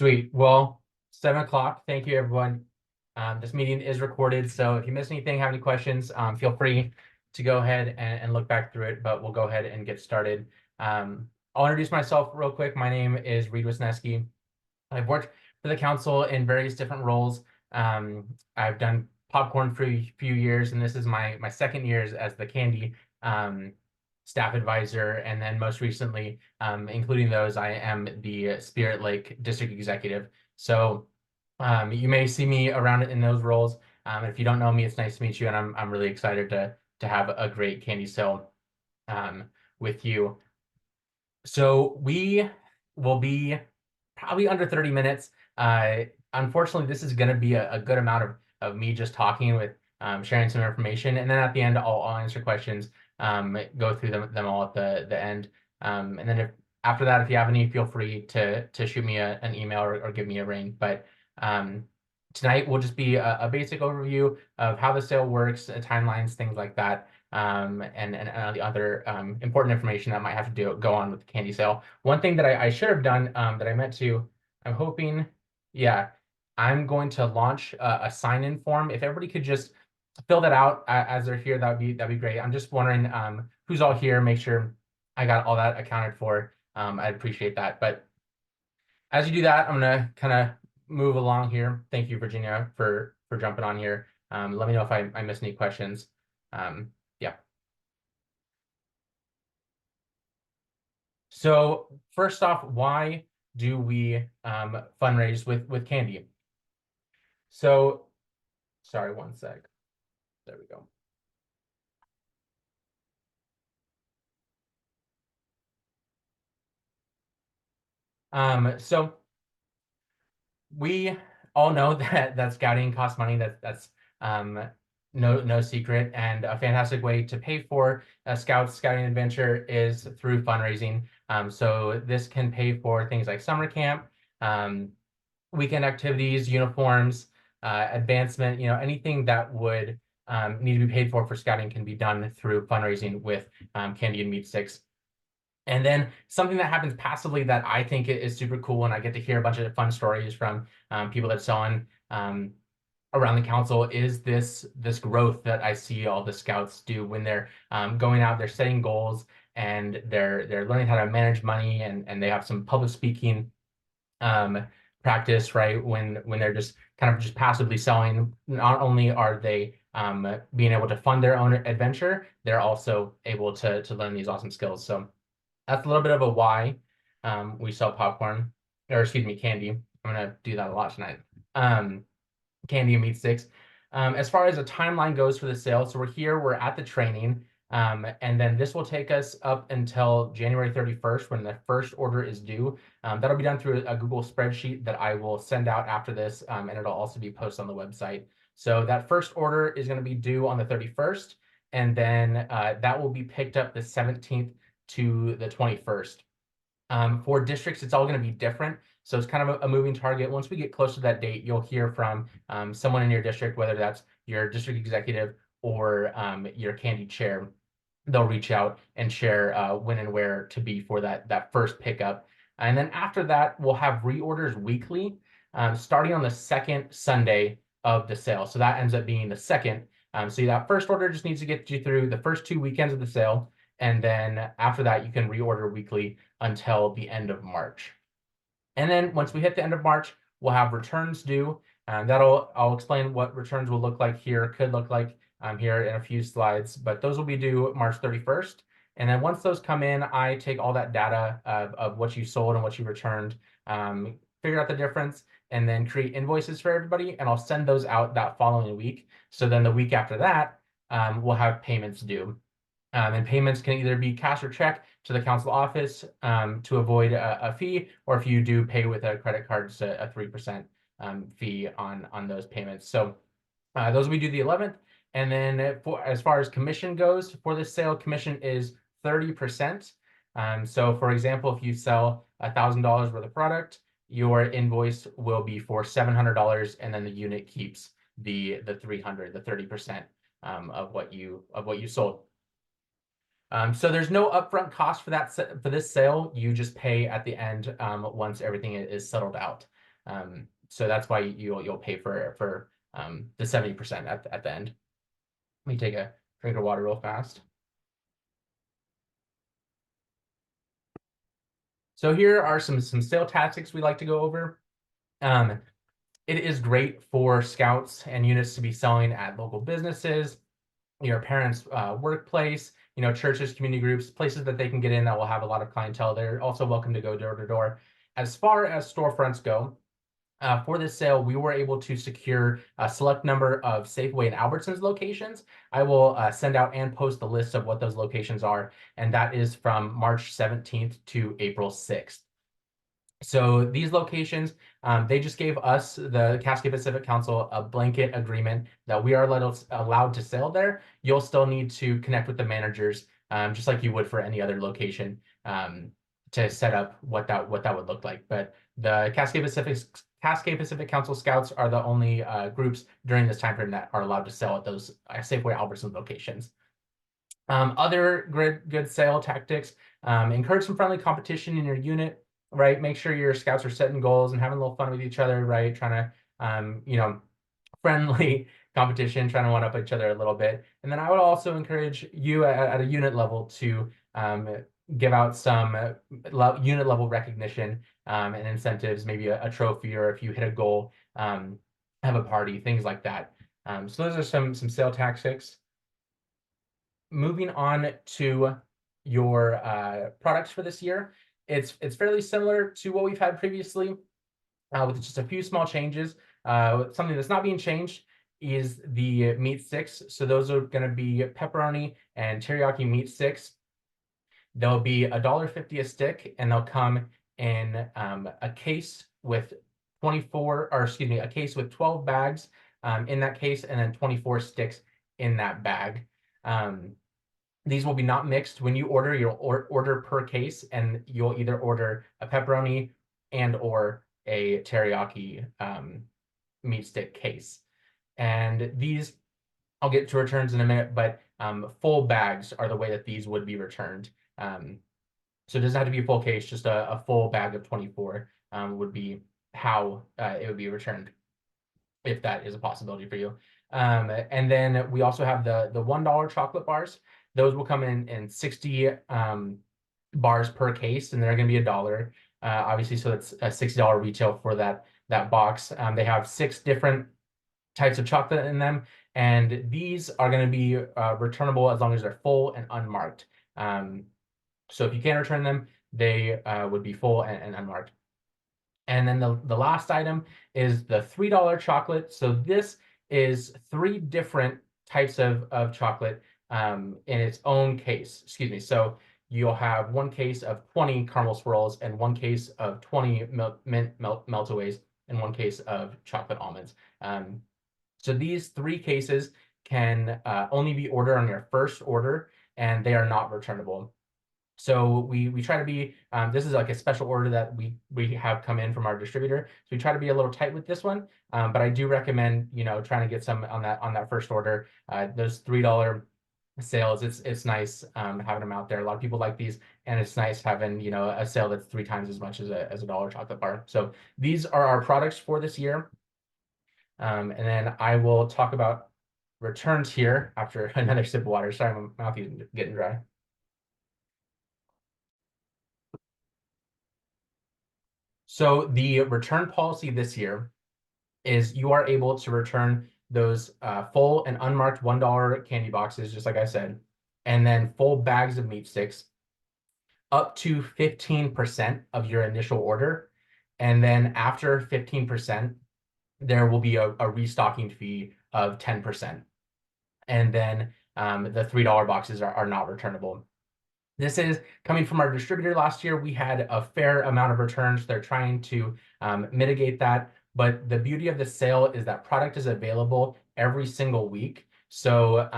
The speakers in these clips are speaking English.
Sweet. Well, 7 o'clock. Thank you, everyone. This meeting is recorded, so if you missed anything, have any questions, feel free to go ahead and look back through it, but we'll go ahead and get started. I'll introduce myself real quick. My name is Reed Wisniewski. I've worked for the council in various different roles. I've done popcorn for a few years, and this is my second year as the candy staff advisor, and then most recently, including those, I am the Spirit Lake district executive. So you may see me around in those roles. If you don't know me, it's nice to meet you, and I'm really excited to have a great candy sale with you. So we will be probably under 30 minutes. Unfortunately, this is going to be a good amount of me just talking with sharing some information. And then at the end, I'll answer questions, go through them all at the end. And then after that, if you have any, feel free to shoot me an email or give me a ring. But tonight will just be a basic overview of how the sale works, timelines, things like that. And the other important information that might have to go on with the candy sale. One thing that I should have done that I meant to, I'm hoping, yeah, I'm going to launch a sign-in form. If everybody could just fill that out as they're here, that'd be great. I'm just wondering who's all here, make sure I got all that accounted for. I'd appreciate that. But as you do that, I'm gonna kind of move along here. Thank you, Virginia, for jumping on here. Let me know if I missed any questions. Yeah. So first off, why do we fundraise with candy? So, sorry, one sec. There we go. So we all know that scouting costs money. That's no secret, and a fantastic way to pay for a scouting adventure is through fundraising. So this can pay for things like summer camp, weekend activities, uniforms, advancement. Anything that would need to be paid for scouting can be done through fundraising with candy and meat sticks. And then something that happens passively that I think is super cool, and I get to hear a bunch of fun stories from people that saw around the council, is this growth that I see all the scouts do when they're going out, they're setting goals, and they're learning how to manage money, and they have some public speaking practice, right? When they're just kind of just passively selling, not only are they being able to fund their own adventure, they're also able to learn these awesome skills. So that's a little bit of a why we sell popcorn, or excuse me, candy. I'm gonna do that a lot tonight. Candy and meat sticks. As far as a timeline goes for the sale, so we're at the training, and then this will take us up until January 31st when the first order is due. That'll be done through a Google spreadsheet that I will send out after this, and it'll also be posted on the website. So that first order is going to be due on the 31st, and then that will be picked up the 17th to the 21st. For districts, it's all going to be different. So it's kind of a moving target. Once we get close to that date, you'll hear from someone in your district, whether that's your district executive or your candy chair. They'll reach out and share when and where to be for that first pickup. And then after that, we'll have reorders weekly, starting on the second Sunday of the sale. So that ends up being the second. So that first order just needs to get you through the first 2 weekends of the sale. And then after that, you can reorder weekly until the end of March. And then once we hit the end of March, we'll have returns due. I'll explain what returns will look like here, could look like here in a few slides, but those will be due March 31st. And then once those come in, I take all that data of what you sold and what you returned, figure out the difference, and then create invoices for everybody, and I'll send those out that following week. So then the week after that, we'll have payments due. And payments can either be cash or check to the council office to avoid a fee, or if you do pay with a credit card, it's a 3% fee on those payments. So those will be due the 11th. And then as far as commission goes, for this sale, commission is 30%. So for example, if you sell $1,000 worth of product, your invoice will be for $700, and then the unit keeps the 300, the 30% of what you sold. So there's no upfront cost for this sale. You just pay at the end once everything is settled out. So that's why you'll pay for the 70% at the end. Let me take a drink of water real fast. So here are some sale tactics we like to go over. It is great for scouts and units to be selling at local businesses, your parents' workplace, churches, community groups, places that they can get in that will have a lot of clientele. They're also welcome to go door to door. As far as storefronts go, for this sale, we were able to secure a select number of Safeway and Albertsons locations. I will send out and post the list of what those locations are, and that is from March 17th to April 6th. So these locations, they just gave us, the Cascade Pacific Council, a blanket agreement that we are allowed to sell there. You'll still need to connect with the managers, just like you would for any other location, to set up what that would look like. But the Cascade Pacific Council Scouts are the only groups during this time frame that are allowed to sell at those Safeway Albertson locations. Other good sale tactics, encourage some friendly competition in your unit, right? Make sure your scouts are setting goals and having a little fun with each other, right? Trying to, friendly competition, trying to one up each other a little bit. And then I would also encourage you at a unit level to give out some unit level recognition and incentives, maybe a trophy, or if you hit a goal, have a party, things like that. So those are some sale tactics. Moving on to your products for this year, it's fairly similar to what we've had previously, with just a few small changes. Something that's not being changed is the meat sticks. So those are going to be pepperoni and teriyaki meat sticks. They'll be $1.50 a stick, and they'll come in a case with a case with 12 bags in that case, and then 24 sticks in that bag. These will be not mixed. When you order, you'll order per case, and you'll either order a pepperoni and or a teriyaki meat stick case. And these, I'll get to returns in a minute, but full bags are the way that these would be returned. So it doesn't have to be a full case, just a full bag of 24 would be how it would be returned, if that is a possibility for you. And then we also have the $1 chocolate bars. Those will come in 60 bars per case, and they're going to be $1. Obviously, so it's a $60 retail for that box. They have 6 different types of chocolate in them, and these are going to be returnable as long as they're full and unmarked. So if you can't return them, they would be full and unmarked. And then the last item is the $3 chocolate. So this is 3 different types of chocolate in its own case. Excuse me. So you'll have one case of 20 caramel swirls, and one case of 20 mint meltaways, and one case of chocolate almonds. So these 3 cases can only be ordered on your first order, and they are not returnable. So we try to be, this is like a special order that we have come in from our distributor. So we try to be a little tight with this one, but I do recommend, trying to get some on that first order. Those $3 sales, it's nice having them out there. A lot of people like these, and it's nice having, a sale that's 3 times as much as a $1 chocolate bar. So these are our products for this year. And then I will talk about returns here after another sip of water. Sorry, my mouth is getting dry. So the return policy this year is you are able to return those full and unmarked $1 candy boxes, just like I said, and then full bags of meat sticks up to 15% of your initial order. And then after 15%, there will be a restocking fee of 10%. And then the $3 boxes are not returnable. This is coming from our distributor last year. We had a fair amount of returns. They're trying to mitigate that. But the beauty of the sale is that product is available every single week. So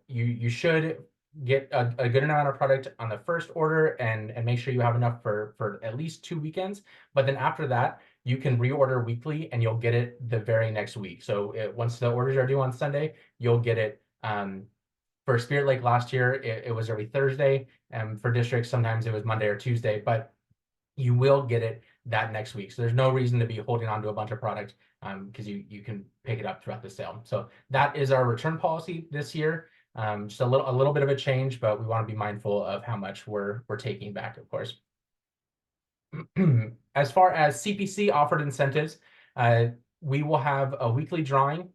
you should get a good amount of product on the first order and make sure you have enough for at least 2 weekends. But then after that, you can reorder weekly, and you'll get it the very next week. So once the orders are due on Sunday, you'll get it. For Spirit Lake last year, it was every Thursday. For districts, sometimes it was Monday or Tuesday, but you will get it that next week. So there's no reason to be holding on to a bunch of product because you can pick it up throughout the sale. So that is our return policy this year. Just a little bit of a change, but we want to be mindful of how much we're taking back, of course. As far as CPC offered incentives, we will have a weekly drawing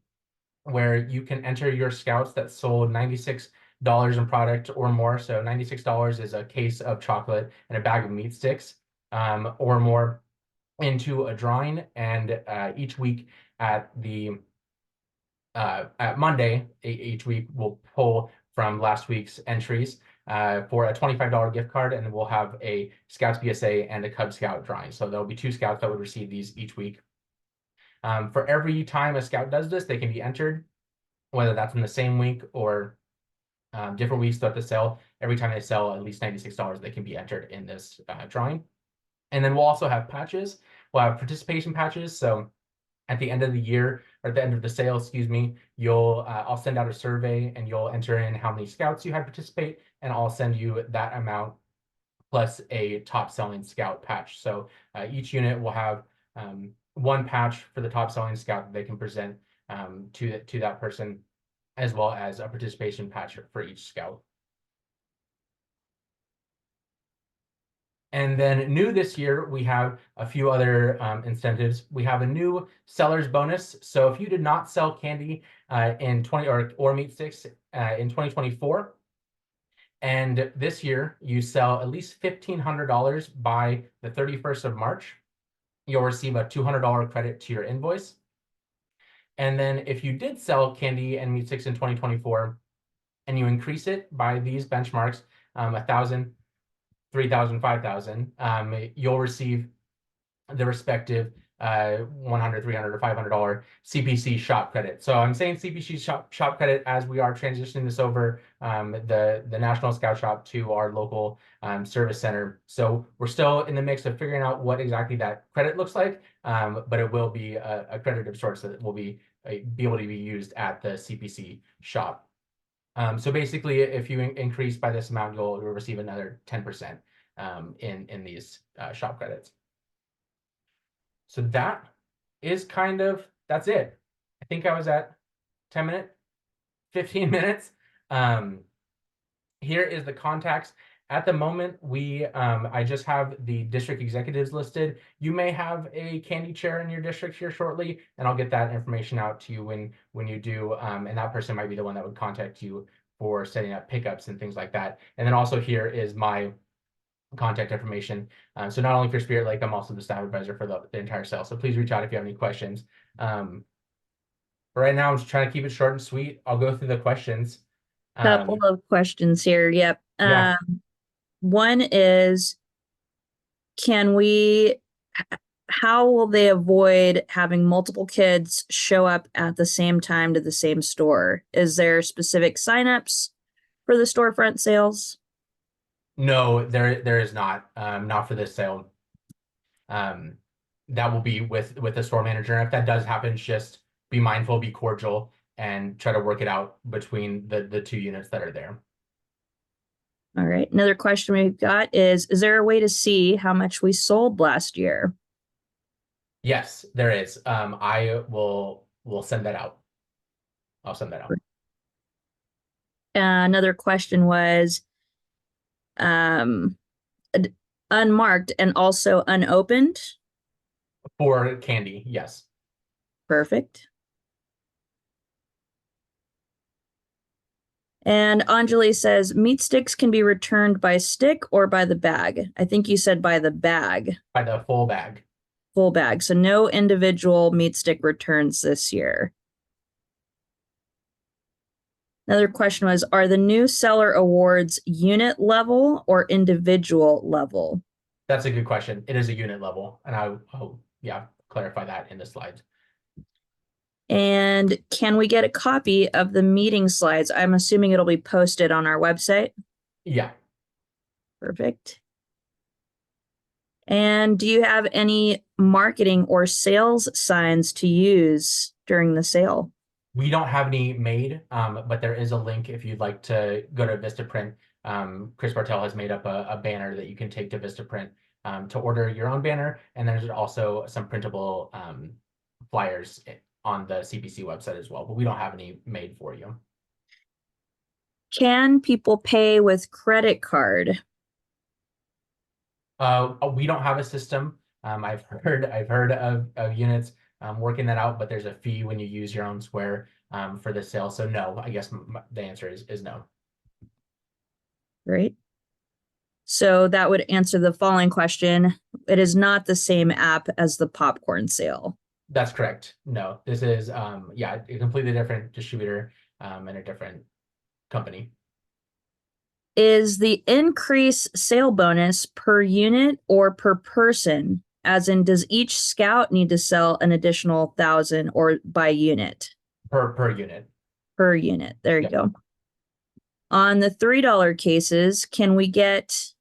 where you can enter your scouts that sold $96 in product or more. So $96 is a case of chocolate and a bag of meat sticks or more into a drawing. And each week at Monday, each week we'll pull from last week's entries for a $25 gift card, and we'll have a Scouts BSA and a Cub Scout drawing. So there'll be 2 scouts that would receive these each week. For every time a scout does this, they can be entered, whether that's in the same week or different weeks throughout the sale. Every time they sell at least $96, they can be entered in this drawing. And then we'll also have patches. We'll have participation patches. So at the end of the year, or at the end of the sale, excuse me, I'll send out a survey and you'll enter in how many scouts you had participate, and I'll send you that amount plus a top selling scout patch. So each unit will have one patch for the top selling scout that they can present to that person, as well as a participation patch for each scout. And then new this year, we have a few other incentives. We have a new seller's bonus. So if you did not sell candy in or meat sticks in 2024, and this year you sell at least $1,500 by the 31st of March, you'll receive a $200 credit to your invoice. And then if you did sell candy and meat sticks in 2024, and you increase it by these benchmarks, 1,000, 3,000, 5,000, you'll receive the respective 100, 300, or $500 CPC shop credit. So I'm saying CPC shop credit as we are transitioning this over the National Scout Shop to our local service center. So we're still in the mix of figuring out what exactly that credit looks like, but it will be a credit of sorts that will be able to be used at the CPC shop. So basically, if you increase by this amount, you'll receive another 10% in these shop credits. So that is that's it. I think I was at 10 minutes, 15 minutes. Here is the contacts. At the moment, I just have the district executives listed. You may have a candy chair in your district here shortly, and I'll get that information out to you when you do. And that person might be the one that would contact you for setting up pickups and things like that. And then also here is my contact information. So not only for Spirit Lake, I'm also the staff advisor for the entire sale. So please reach out if you have any questions. But right now, I'm just trying to keep it short and sweet. I'll go through the questions. Couple of questions here. Yep. Yeah. One is, how will they avoid having multiple kids show up at the same time to the same store? Is there specific signups for the storefront sales? No, there is not for this sale. That will be with the store manager. And if that does happen, just be mindful, be cordial, and try to work it out between the 2 units that are there. All right. Another question we've got is there a way to see how much we sold last year? Yes, there is. I will send that out. I'll send that out. Another question was unmarked and also unopened. For candy, yes. Perfect. And Anjali says meat sticks can be returned by stick or by the bag. I think you said by the bag. By the full bag. Full bag. So no individual meat stick returns this year. Another question was, are the new seller awards unit level or individual level? That's a good question. It is a unit level, and I'll clarify that in the slides. And can we get a copy of the meeting slides? I'm assuming it'll be posted on our website. Yeah. Perfect. And do you have any marketing or sales signs to use during the sale? We don't have any made, but there is a link if you'd like to go to Vistaprint. Chris Bartel has made up a banner that you can take to Vistaprint to order your own banner. And there's also some printable flyers on the CPC website as well, but we don't have any made for you. Can people pay with credit card? We don't have a system. I've heard of units working that out, but there's a fee when you use your own square for the sale. So no, I guess the answer is no. Right. So that would answer the following question. It is not the same app as the popcorn sale. That's correct. No, this is yeah, a completely different distributor and a different company. Is the increase sale bonus per unit or per person? As in, does each scout need to sell an additional 1,000 or by unit? Per unit. Per unit. There you Yeah. go. On the $3 cases, can we get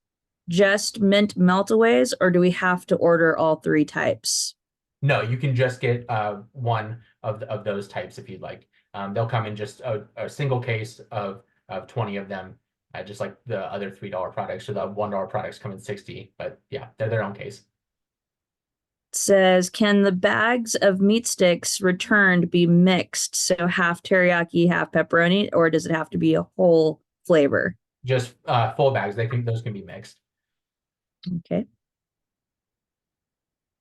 just mint meltaways or do we have to order all three types? No, you can just get one of those types if you'd like. They'll come in just a single case of 20 of them, just like the other $3 products. So the $1 products come in 60, but yeah, they're their own case. Says, can the bags of meat sticks returned be mixed? So half teriyaki, half pepperoni, or does it have to be a whole flavor? Just full bags. Those can be mixed. Okay.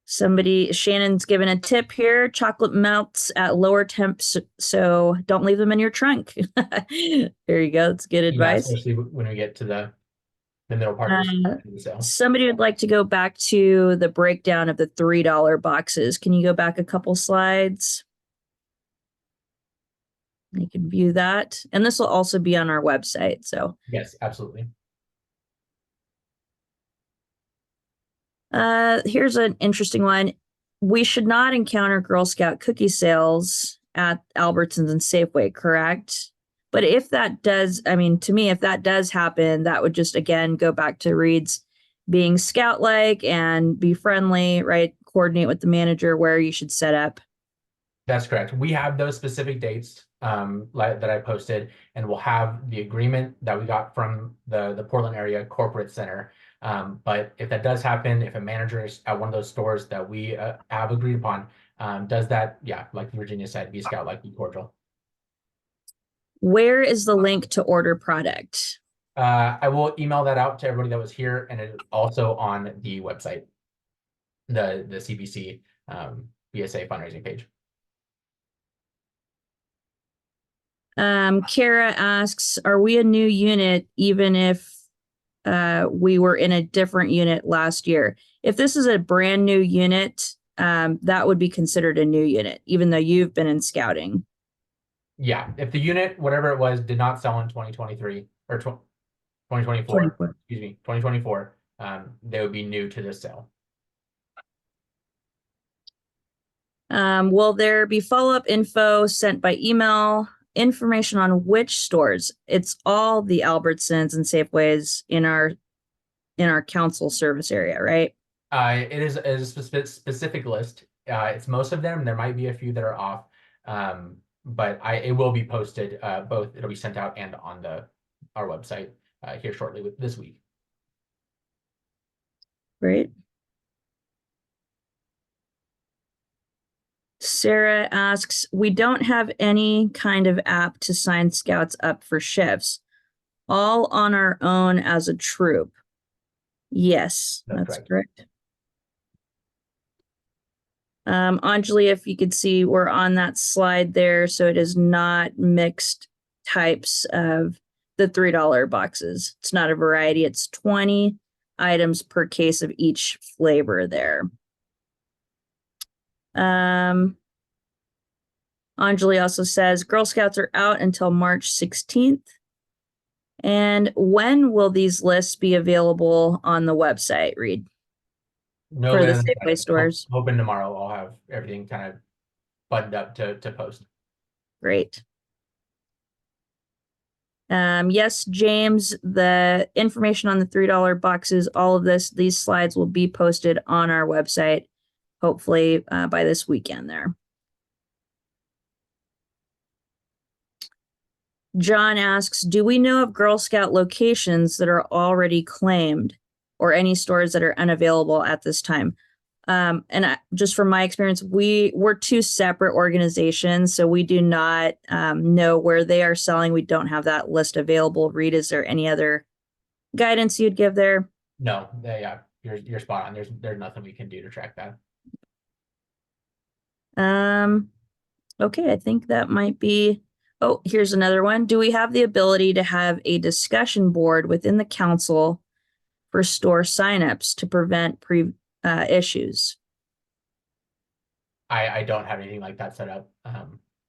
Shannon's given a tip here. Chocolate melts at lower temps, so don't leave them in your trunk. There you go. That's good Yeah, advice. especially when we get to the middle part of the sale. Somebody would like to go back to the breakdown of the $3 boxes. Can you go back a couple slides? You can view that. And this will also be on our website. So Yes, absolutely. here's an interesting one. We should not encounter Girl Scout cookie sales at Albertsons and Safeway, correct? But if that does, I mean, to me, if that does happen, that would just again go back to Reed's being scout-like and be friendly, right? Coordinate with the manager where you should set up. That's correct. We have those specific dates that I posted, and we'll have the agreement that we got from the Portland area corporate center. But if that does happen, if a manager is at one of those stores that we have agreed upon, does that, yeah, like Virginia said, be scout, like be cordial. Where is the link to order product? I will email that out to everybody that was here, and it's also on the website, the CBC BSA fundraising page. Kara asks, are we a new unit even if we were in a different unit last year? If this is a brand new unit, that would be considered a new unit, even though you've been in scouting. Yeah, if the unit, whatever it was, did not sell in 2023 or 2024, excuse me, 2024, they would be new to this sale. Will there be follow-up info sent by email? Information on which stores? It's all the Albertsons and Safeways in our council service area, right? It is a specific list. It's most of them. There might be a few that are off, but it will be posted. Both it'll be sent out and on our website here shortly this week. Great. Sarah asks, we don't have any kind of app to sign scouts up for shifts, all on our own as a troop. Yes, that's correct. Anjali, if you could see, we're on that slide there, so it is not mixed types of the $3 boxes. It's not a variety. It's 20 items per case of each flavor there. Anjali also says Girl Scouts are out until March 16th. And when will these lists be available on the website, Reed? No For the later than Safeway stores. Hoping tomorrow I'll have everything kind of buttoned up to post. Great. Yes, James, the information on the $3 boxes, all of these slides will be posted on our website, hopefully by this weekend there. John asks, do we know of Girl Scout locations that are already claimed? or any stores that are unavailable at this time. Just from my experience, we're two separate organizations, so we do not know where they are selling. We don't have that list available. Reed, is there any other guidance you'd give there? No, yeah, you're spot on. There's nothing we can do to track that. Okay, I think that might be. Oh, here's another one. Do we have the ability to have a discussion board within the council for store signups to prevent issues? I don't have anything like that set up.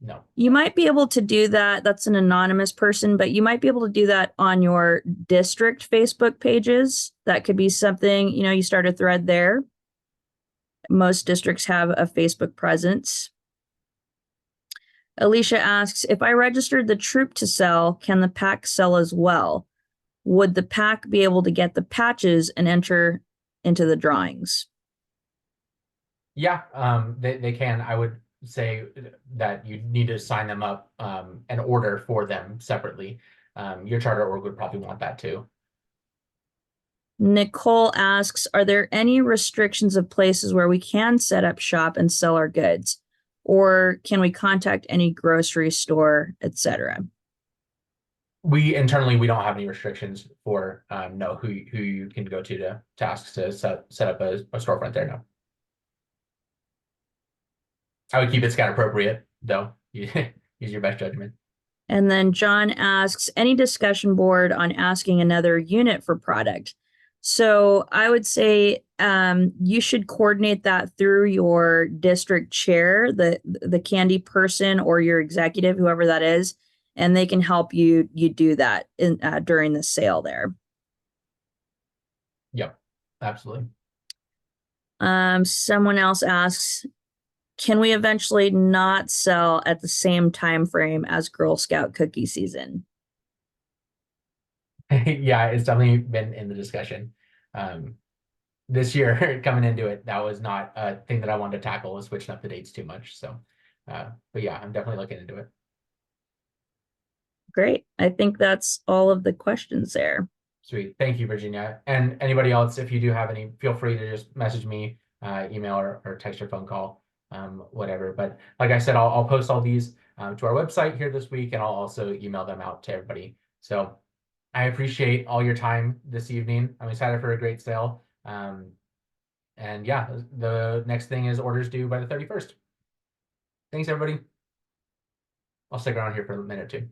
No. You might be able to do that. That's an anonymous person, but you might be able to do that on your district Facebook pages. That could be something, you start a thread there. Most districts have a Facebook presence. Alicia asks, if I registered the troop to sell, can the pack sell as well? Would the pack be able to get the patches and enter into the drawings? Yeah, they can. I would say that you need to sign them up and order for them separately. Your charter org would probably want that too. Nicole asks, are there any restrictions of places where we can set up shop and sell our goods? Or can we contact any grocery store, etc.? We internally, we don't have any restrictions for no who you can go to ask to set up a storefront there. No. I would keep it scout appropriate though. Use your best judgment. And then John asks, any discussion board on asking another unit for product? So I would say you should coordinate that through your district chair, the candy person, or your executive, whoever that is, and they can help you do that during the sale there. Yep, absolutely. Someone else asks, can we eventually not sell at the same time frame as Girl Scout cookie season? Yeah, it's definitely been in the discussion. This year coming into it, that was not a thing that I wanted to tackle, was switching up the dates too much. So, but yeah, I'm definitely looking into it. Great. I think that's all of the questions there. Sweet. Thank you, Virginia. And anybody else, if you do have any, feel free to just message me, email or text or phone call, whatever. But like I said, I'll post all these to our website here this week, and I'll also email them out to everybody. So I appreciate all your time this evening. I'm excited for a great sale. And yeah, the next thing is orders due by the 31st. Thanks, everybody. I'll stick around here for a minute or two.